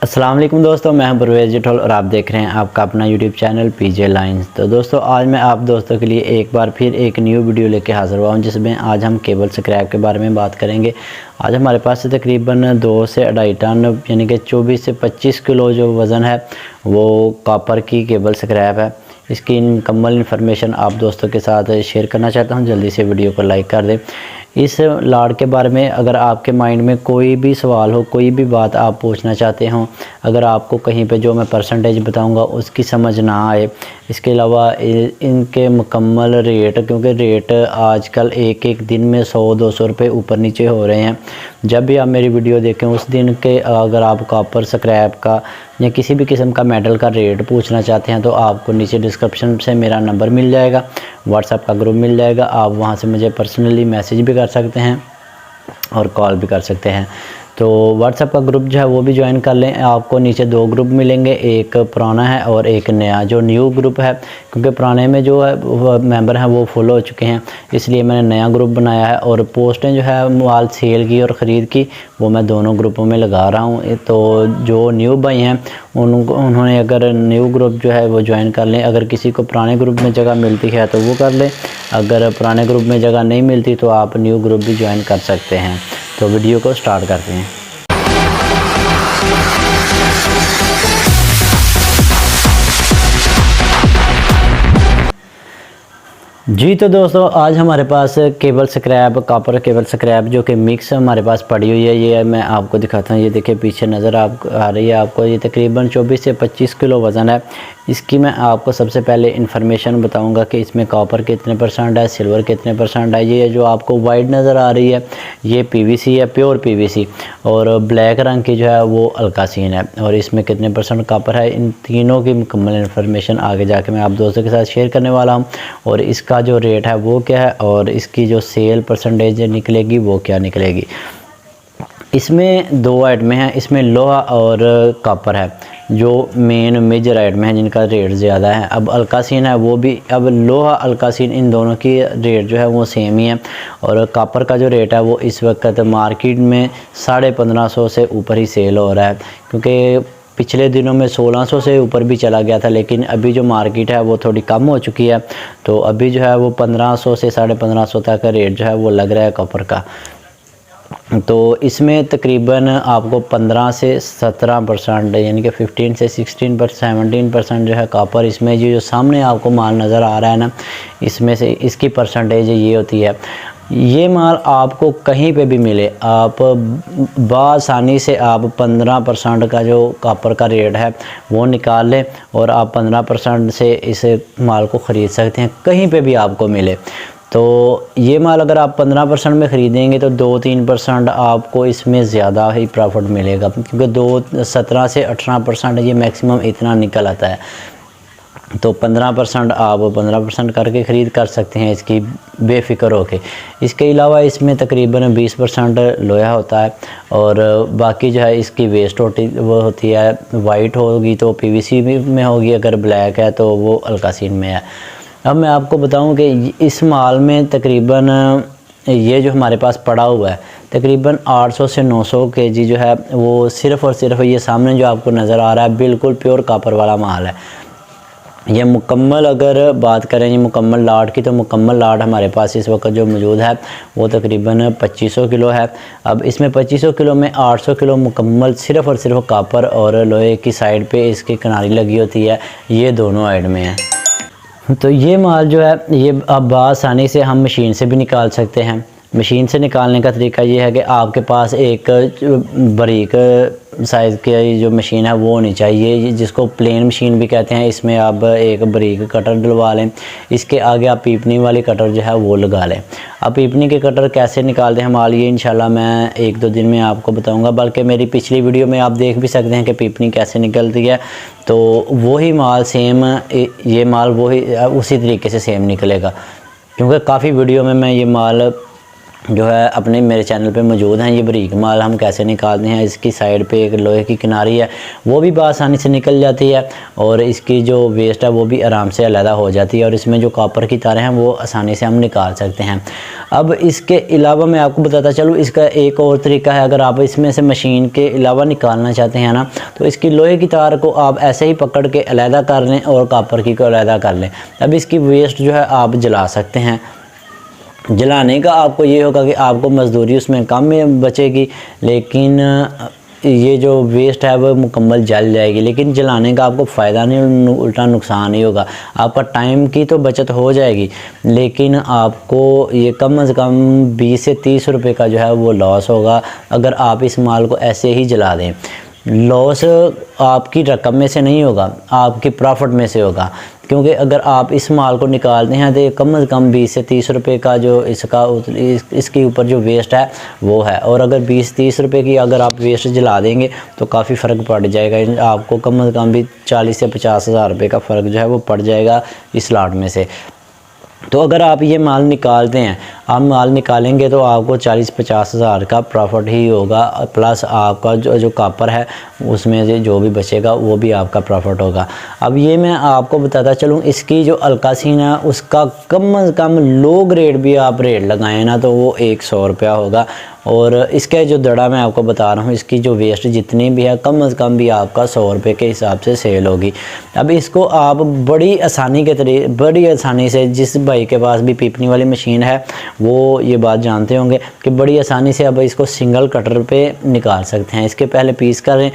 अस्सलाम वालेकुम दोस्तों, मैं हूं परवेज़ जिठोल और आप देख रहे हैं आपका अपना यूट्यूब चैनल पीजे लाइंस। तो दोस्तों आज मैं आप दोस्तों के लिए एक बार फिर एक न्यू वीडियो लेके हाज़िर हुआ हूं, जिसमें आज हम केबल स्क्रैप के बारे में बात करेंगे। आज हमारे पास तकरीबन 2 से 2.5 टन यानी कि 24 से 25 किलो जो वज़न है वो कॉपर की केबल स्क्रैप है। इसकी मुकम्मल इन्फॉर्मेशन आप दोस्तों के साथ शेयर करना चाहता हूं। जल्दी से वीडियो को लाइक कर दें। इस लाड़ के बारे में अगर आपके माइंड में कोई भी सवाल हो, कोई भी बात आप पूछना चाहते हो, अगर आपको कहीं पे जो मैं परसेंटेज बताऊंगा उसकी समझ ना आए, इसके अलावा इनके मुकम्मल रेट, क्योंकि रेट आजकल एक एक दिन में 100-200 रुपये ऊपर नीचे हो रहे हैं। जब भी आप मेरी वीडियो देखें उस दिन के अगर आप कॉपर स्क्रैप का या किसी भी किस्म का मेटल का रेट पूछना चाहते हैं तो आपको नीचे डिस्क्रिप्शन से मेरा नंबर मिल जाएगा, व्हाट्सएप का ग्रुप मिल जाएगा। आप वहां से मुझे पर्सनली मैसेज भी कर सकते हैं और कॉल भी कर सकते हैं। तो व्हाट्सएप का ग्रुप जो है वो भी ज्वाइन कर लें। आपको नीचे 2 ग्रुप मिलेंगे, एक पुराना है और एक नया जो न्यू ग्रुप है, क्योंकि पुराने में जो है मेंबर हैं वो फुल हो चुके हैं, इसलिए मैंने नया ग्रुप बनाया है। और पोस्टें जो है माल सेल की और ख़रीद की वो मैं दोनों ग्रुपों में लगा रहा हूँ। तो जो न्यू भाई हैं उन्होंने अगर न्यू ग्रुप जो है वो ज्वाइन कर लें। अगर किसी को पुराने ग्रुप में जगह मिलती है तो वो कर लें, अगर पुराने ग्रुप में जगह नहीं मिलती तो आप न्यू ग्रुप भी ज्वाइन कर सकते हैं। तो वीडियो को स्टार्ट करते हैं। जी तो दोस्तों आज हमारे पास cable scrap, copper cable scrap जो कि मिक्स हमारे पास पड़ी हुई है। ये मैं आपको दिखाता हूँ। ये देखिए पीछे नज़र आ रही है आपको। ये तकरीबन 24 से 25 किलो वज़न है। इसकी मैं आपको सबसे पहले इन्फॉर्मेशन बताऊंगा कि इसमें कॉपर कितने % है, सिल्वर कितने % है। ये जो आपको वाइट नज़र आ रही है ये पीवीसी है, प्योर पीवीसी, और ब्लैक रंग की जो है वो अल्कासीन है। और इसमें कितने % कॉपर है, इन तीनों की मुकम्मल इन्फॉर्मेशन आगे जाके मैं आप दोस्तों के साथ शेयर करने वाला हूँ। और इसका जो रेट है वो क्या है और इसकी जो सेल % निकलेगी वो क्या निकलेगी। इसमें 2 आइटमें हैं, इसमें लोहा और कॉपर है जो मेन मेजर आइटम है जिनका रेट ज़्यादा है। अब अल्कासीन है वो भी, अब लोहा अल्कासीन इन दोनों की रेट जो है वो सेम ही है। और कॉपर का जो रेट है वो इस वक्त मार्केट में 1550 से ऊपर ही सेल हो रहा है, क्योंकि पिछले दिनों में 1600 से ऊपर भी चला गया था, लेकिन अभी जो मार्केट है वो थोड़ी कम हो चुकी है। तो अभी जो है वो 1500 से 1550 तक का रेट जो है वो लग रहा है कॉपर का। तो इसमें तकरीबन आपको 15 से 17% यानी कि 15 से 17% जो है कॉपर, इसमें जो सामने आपको माल नज़र आ रहा है ना, इसमें से इसकी परसेंटेज ये होती है। ये माल आपको कहीं पे भी मिले, आप बआसानी से आप 15% का जो कॉपर का रेट है वो निकाल लें और आप 15% से इस माल को ख़रीद सकते हैं, कहीं पे भी आपको मिले। तो ये माल अगर आप 15% में ख़रीदेंगे तो 2-3% आपको इसमें ज़्यादा ही प्रॉफिट मिलेगा, क्योंकि 17 से 18% ये मैक्सिमम इतना निकल आता है। तो 15% आप 15% करके ख़रीद कर सकते हैं इसकी बेफिक्र होके। इसके अलावा इसमें तकरीबन 20% लोहा होता है और बाकी जो है इसकी वेस्ट होती है। वाइट होगी तो पीवीसी में होगी, अगर ब्लैक है तो वो अल्कासीन में है। अब मैं आपको बताऊं कि इस माल में तकरीबन ये जो हमारे पास पड़ा हुआ है तकरीबन 800 से 900 kg जो है वो सिर्फ़ और सिर्फ ये सामने जो आपको नज़र आ रहा है बिल्कुल प्योर कॉपर वाला माल है। ये मुकम्मल अगर बात करें ये मुकम्मल लाट की, तो मुकम्मल लाट हमारे पास इस वक्त जो मौजूद है वो तकरीबन 2500 किलो है। अब इसमें 2500 किलो में 800 किलो मुकम्मल सिर्फ़ और सिर्फ कॉपर और लोहे की साइड पे इसकी किनारी लगी होती है। ये दोनों साइड में है। तो ये माल जो है ये अब आसानी से हम मशीन से भी निकाल सकते हैं। मशीन से निकालने का तरीका ये है कि आपके पास एक बारीक साइज़ की जो मशीन है वो होनी चाहिए, जिसको प्लेन मशीन भी कहते हैं। इसमें आप एक बारीक कटर डलवा लें, इसके आगे आप पीपनी वाली कटर जो है वो लगा लें। अब पीपनी के कटर कैसे निकालते हैं माल, ये इंशाल्लाह मैं 1-2 दिन में आपको बताऊंगा, बल्कि मेरी पिछली वीडियो में आप देख भी सकते हैं कि पीपनी कैसे निकलती है। तो वही माल सेम, ये माल वही उसी तरीके से सेम निकलेगा, क्योंकि काफ़ी वीडियो में मैं ये माल जो है अपने मेरे चैनल पे मौजूद हैं। ये बारीक माल हम कैसे निकालते हैं, इसकी साइड पे एक लोहे की किनारी है वो भी आसानी से निकल जाती है और इसकी जो वेस्ट है वो भी आराम से अलग हो जाती है और इसमें जो कॉपर की तारें हैं वो आसानी से हम निकाल सकते हैं। अब इसके अलावा मैं आपको बताता चलूँ, इसका एक और तरीका है। अगर आप इसमें से मशीन के अलावा निकालना चाहते हैं ना, तो इसकी लोहे की तार को आप ऐसे ही पकड़ के अलहदा कर लें और कॉपर की को अलहदा कर लें। अब इसकी वेस्ट जो है आप जला सकते हैं। जलाने का आपको ये होगा कि आपको मजदूरी उसमें कम में बचेगी, लेकिन ये जो वेस्ट है वो मुकम्मल जल जाएगी, लेकिन जलाने का आपको फ़ायदा नहीं, उल्टा नुकसान ही होगा। आपका टाइम की तो बचत हो जाएगी, लेकिन आपको ये कम से कम 20 से 30 रुपए का जो है वो लॉस होगा अगर आप इस माल को ऐसे ही जला दें। लॉस आपकी रकम में से नहीं होगा, आपकी प्रॉफिट में से होगा, क्योंकि अगर आप इस माल को निकालते हैं तो कम से कम 20 से 30 रुपए का जो इसके ऊपर जो वेस्ट है वो है। और अगर 20-30 रुपए की अगर आप वेस्ट जला देंगे तो काफ़ी फ़र्क पड़ जाएगा, आपको कम से कम भी 40 से 50 हज़ार रुपये का फ़र्क जो है वो पड़ जाएगा इस लाट में से। तो अगर आप ये माल निकालते हैं, आप माल निकालेंगे तो आपको 40-50 हज़ार का प्रॉफिट ही होगा, प्लस आपका जो कॉपर है उसमें से जो भी बचेगा वो भी आपका प्रॉफिट होगा। अब ये मैं आपको बताता चलूँ, इसकी जो अलकासीन है उसका कम से कम लो ग्रेड भी आप रेट लगाएं ना तो वो 100 रुपया होगा। और इसके जो दड़ा मैं आपको बता रहा हूँ, इसकी जो वेस्ट जितनी भी है कम से कम भी आपका 100 रुपये के हिसाब से सेल होगी। अब इसको आप बड़ी आसानी से, जिस भाई के पास भी पीपनी वाली मशीन है वो ये बात जानते होंगे कि बड़ी आसानी से अब इसको सिंगल कटर पे निकाल सकते हैं। इसके पहले पीस करें,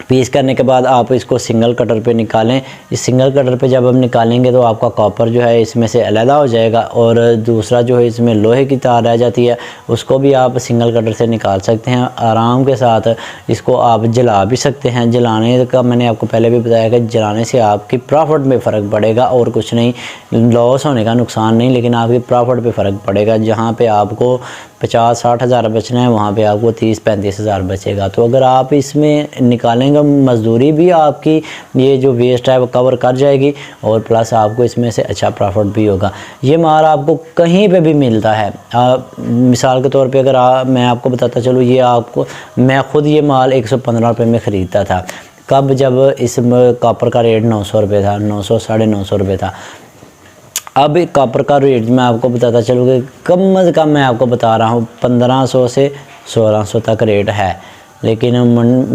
पीस करने के बाद आप इसको सिंगल कटर पे निकालें। इस सिंगल कटर पे जब हम निकालेंगे तो आपका कॉपर जो है इसमें से अलहदा हो जाएगा और दूसरा जो है इसमें लोहे की तार रह जाती है उसको भी आप सिंगल कटर से निकाल सकते हैं आराम के साथ। इसको आप जला भी सकते हैं। जलाने का मैंने आपको पहले भी बताया कि जलाने से आपकी प्रॉफिट में फ़र्क पड़ेगा और कुछ नहीं, लॉस होने का नुकसान नहीं, लेकिन आपकी प्रॉफिट पे फ़र्क पड़ेगा। जहाँ पे आपको 50-60 हज़ार बचना है वहाँ पे आपको 30-35 हज़ार बचेगा। तो अगर आप इसमें निकालेंगे मजदूरी भी आपकी ये जो वेस्ट है वो कवर कर जाएगी और प्लस आपको इसमें से अच्छा प्रॉफिट भी होगा। ये माल आपको कहीं पे भी मिलता है। मिसाल के तौर पे अगर मैं आपको बताता चलूँ, ये आपको मैं ख़ुद ये माल 115 रुपये में ख़रीदता था। कब? जब इस कॉपर का रेट 900 रुपये था, 900 साढ़े 900 रुपये था। अब कॉपर का रेट मैं आपको बताता चलूँ कि कम से कम मैं आपको बता रहा हूँ 1500 से 1600 तक रेट है, लेकिन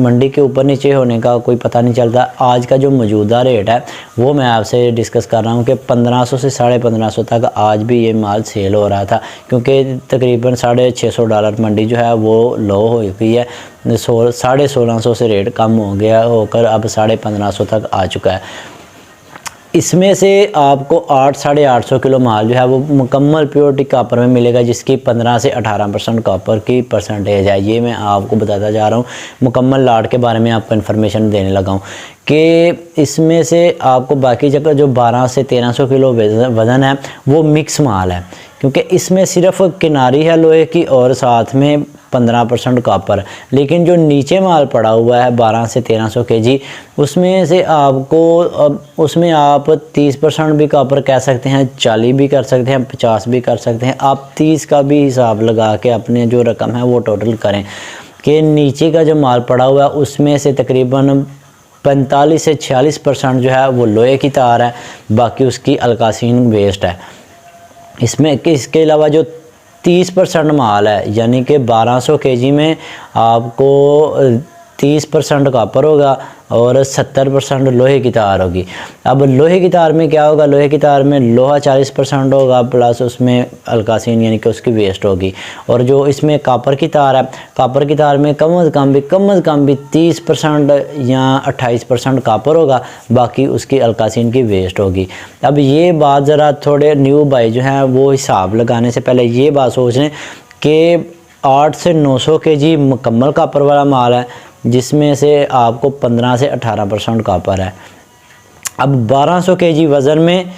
मंडी के ऊपर नीचे होने का कोई पता नहीं चलता। आज का जो मौजूदा रेट है वो मैं आपसे डिस्कस कर रहा हूँ कि 1500 से $1550 तक आज भी ये माल सेल हो रहा था, क्योंकि तकरीबन $650 मंडी जो है वो लो हो गई है। 1650 से रेट कम हो गया होकर अब 1550 तक आ चुका है। इसमें से आपको 800-850 किलो माल जो है वो मुकम्मल प्योरिटी कॉपर में मिलेगा, जिसकी 15 से 18% कॉपर की परसेंटेज है। ये मैं आपको बताता जा रहा हूँ, मुकम्मल लाट के बारे में आपको इन्फॉर्मेशन देने लगा हूँ कि इसमें से आपको बाकी जगह जो 1200 से 1300 किलो वज़न है वो मिक्स माल है, क्योंकि इसमें सिर्फ किनारी है लोहे की और साथ में 15% कॉपर। लेकिन जो नीचे माल पड़ा हुआ है 1200 से 1300 केजी, उसमें से आपको उसमें आप 30% भी कॉपर कह सकते हैं, 40 भी कर सकते हैं, 50 भी कर सकते हैं। आप 30 का भी हिसाब लगा के अपने जो रकम है वो टोटल करें कि नीचे का जो माल पड़ा हुआ है उसमें से तकरीबन 45 से 46% जो है वो लोहे की तार है, बाकी उसकी अलकासीन वेस्ट है। इसमें इसके अलावा जो 30% माल है, यानी कि 1200 केजी में आपको 30% कॉपर होगा और 70% लोहे की तार होगी। अब लोहे की तार में क्या होगा? लोहे की तार में लोहा 40% होगा, प्लस उसमें अलकासीन यानी कि उसकी वेस्ट होगी। और जो इसमें कॉपर की तार है, कॉपर की तार में कम से कम भी 30% या 28% कॉपर होगा, बाकी उसकी अलकासीन की वेस्ट होगी। अब ये बात ज़रा थोड़े न्यू भाई जो हैं वो हिसाब लगाने से पहले ये बात सोच लें कि 8 से 900 केजी मुकम्मल कॉपर वाला माल है, जिसमें से आपको 15 से 18% कॉपर है। अब 1200 केजी वज़न में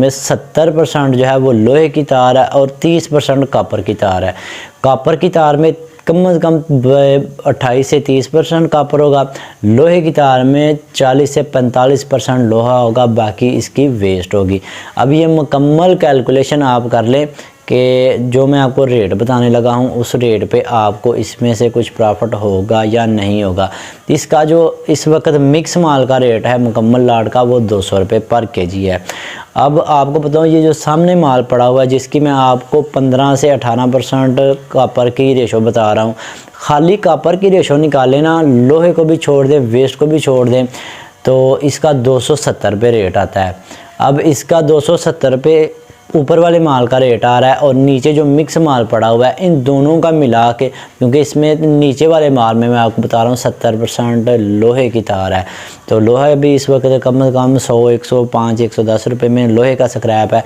70% जो है वो लोहे की तार है और 30% कॉपर की तार है। कॉपर की तार में कम से कम 28 से 30% कॉपर होगा, लोहे की तार में 40 से 45% लोहा होगा, बाकी इसकी वेस्ट होगी। अब ये मुकम्मल कैलकुलेशन आप कर लें कि जो मैं आपको रेट बताने लगा हूँ उस रेट पे आपको इसमें से कुछ प्रॉफिट होगा या नहीं होगा। इसका जो इस वक्त मिक्स माल का रेट है मुकम्मल लाट का वो 200 रुपये पर केजी है। अब आपको बताऊँ ये जो सामने माल पड़ा हुआ है जिसकी मैं आपको 15 से 18% कापर की रेशो बता रहा हूँ, खाली कापर की रेशो निकाले ना, लोहे को भी छोड़ दें, वेस्ट को भी छोड़ दें, तो इसका 270 रुपये रेट आता है। अब इसका 270 रुपये ऊपर वाले माल का रेट आ रहा है और नीचे जो मिक्स माल पड़ा हुआ है इन दोनों का मिला के, क्योंकि इसमें नीचे वाले माल में मैं आपको बता रहा हूँ 70% लोहे की तार है, तो लोहा भी इस वक्त कम से कम 100, 105, 110 रुपये में लोहे का स्क्रैप है।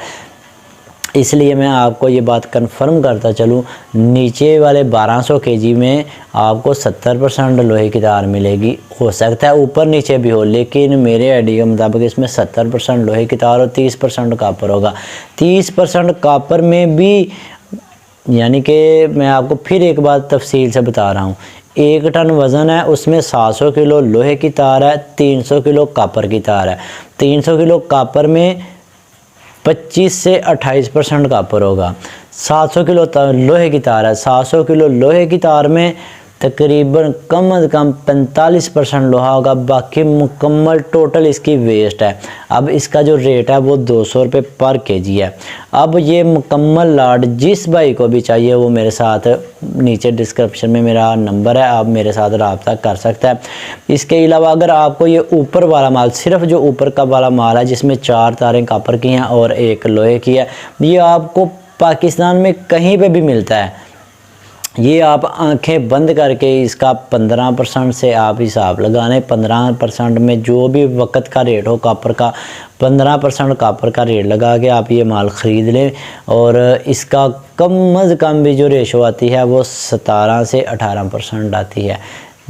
इसलिए मैं आपको ये बात कंफर्म करता चलूँ, नीचे वाले 1200 केजी में आपको 70% लोहे की तार मिलेगी। हो सकता है ऊपर नीचे भी हो, लेकिन मेरे आइडिया के मुताबिक इसमें 70% लोहे की तार और 30% कापर होगा। 30% कापर में भी, यानी कि मैं आपको फिर एक बात तफसील से बता रहा हूँ, 1 टन वज़न है, उसमें 700 किलो लोहे की तार है, 300 किलो कापर की तार है। 300 किलो कापर में 25 से 28% कापर होगा। 700 किलो लोहे की तार है, 700 किलो लोहे की तार में तकरीबन कम से कम 45% लोहा होगा, बाकी मुकम्मल टोटल इसकी वेस्ट है। अब इसका जो रेट है वो 200 रुपये पर केजी है। अब ये मुकम्मल लाट जिस भाई को भी चाहिए वो मेरे साथ, नीचे डिस्क्रिप्शन में मेरा नंबर है, आप मेरे साथ रब्ता कर सकता है। इसके अलावा अगर आपको ये ऊपर वाला माल, सिर्फ जो ऊपर का वाला माल है जिसमें 4 तारें कापर की हैं और 1 लोहे की है, ये आपको पाकिस्तान में कहीं पे भी मिलता है। ये आप आंखें बंद करके इसका 15% से आप हिसाब लगाने, 15% में जो भी वक्त का रेट हो कापर का, 15% कापर का रेट लगा के आप ये माल ख़रीद लें। और इसका कम अज़ कम भी जो रेशो आती है वो 17 से 18% आती है।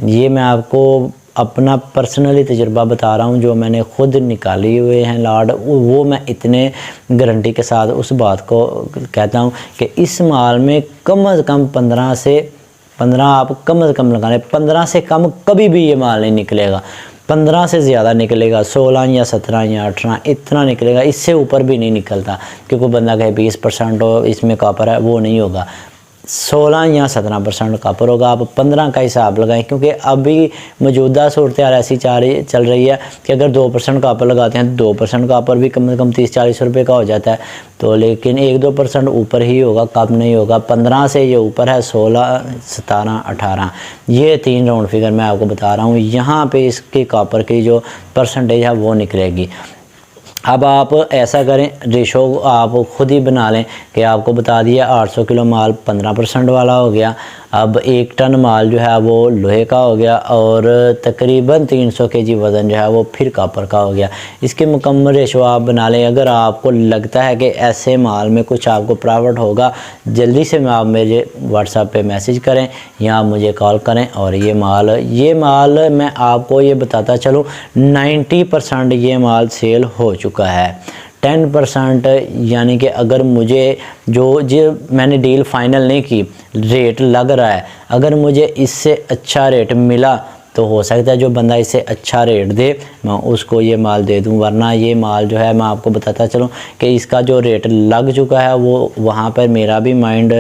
ये मैं आपको अपना पर्सनली तजुर्बा बता रहा हूँ, जो मैंने ख़ुद निकाली हुए हैं लाट, वो मैं इतने गारंटी के साथ उस बात को कहता हूँ कि इस माल में कम से कम 15 आप कम से कम लगाने, 15 से कम कभी भी ये माल नहीं निकलेगा। 15 से ज़्यादा निकलेगा, 16 या 17 या 18 इतना निकलेगा, इससे ऊपर भी नहीं निकलता। क्योंकि बंदा कहे 20% हो इसमें कापर है, वो नहीं होगा। 16 या 17% कापर होगा। आप 15 का हिसाब लगाएं, क्योंकि अभी मौजूदा सूरत हाल ऐसी चल रही है कि अगर 2% कापर लगाते हैं तो 2% कापर भी कम से कम 30-40 रुपये का हो जाता है। तो लेकिन 1-2% ऊपर ही होगा, कम नहीं होगा। 15 से ये ऊपर है, 16, 17, 18, ये 3 राउंड फिगर मैं आपको बता रहा हूँ। यहाँ पे इसकी कापर की जो परसेंटेज है वो निकलेगी। अब आप ऐसा करें, रेशो आप ख़ुद ही बना लें कि आपको बता दिया 800 किलो माल 15% वाला हो गया। अब 1 टन माल जो है वो लोहे का हो गया और तकरीबन 300 केजी वज़न जो है वो फिर कापर का हो गया। इसके मुकम्मल रेशो आप बना लें। अगर आपको लगता है कि ऐसे माल में कुछ आपको प्रॉफिट होगा, जल्दी से आप मेरे व्हाट्सएप पे मैसेज करें या आप मुझे कॉल करें। और ये माल मैं आपको ये बताता चलूँ, 90% ये माल सेल हो चुका है। 10% यानी कि अगर मुझे जो मैंने डील फाइनल नहीं की, रेट लग रहा है, अगर मुझे इससे अच्छा रेट मिला तो हो सकता है जो बंदा इससे अच्छा रेट दे मैं उसको ये माल दे दूं। वरना ये माल जो है मैं आपको बताता चलूं कि इसका जो रेट लग चुका है वो वहाँ पर मेरा भी माइंड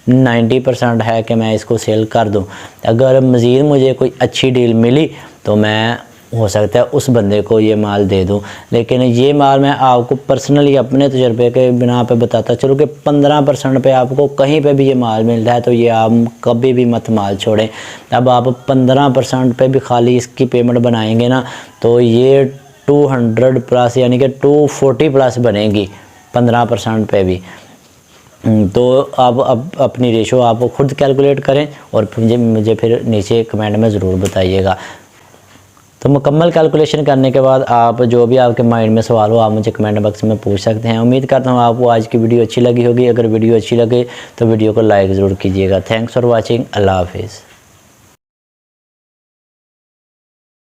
90% है कि मैं इसको सेल कर दूं। अगर मज़ीद मुझे कोई अच्छी डील मिली तो मैं हो सकता है उस बंदे को ये माल दे दूं। लेकिन ये माल मैं आपको पर्सनली अपने तजर्बे के बिना पे बताता चलूँ कि 15% पे आपको कहीं पे भी ये माल मिलता है तो ये आप कभी भी मत माल छोड़ें। अब आप 15% पे भी खाली इसकी पेमेंट बनाएंगे ना तो ये 200 प्लस यानी कि 240 प्लस बनेगी 15% पे भी। तो आप अपनी रेशो आप खुद कैलकुलेट करें और मुझे फिर नीचे कमेंट में ज़रूर बताइएगा। तो मुकम्मल कैलकुलेशन करने के बाद आप जो भी आपके माइंड में सवाल हो आप मुझे कमेंट बॉक्स में पूछ सकते हैं। उम्मीद करता हूँ आपको आज की वीडियो अच्छी लगी होगी। अगर वीडियो अच्छी लगे तो वीडियो को लाइक ज़रूर कीजिएगा। Thanks for watching. अल्लाह हाफिज़।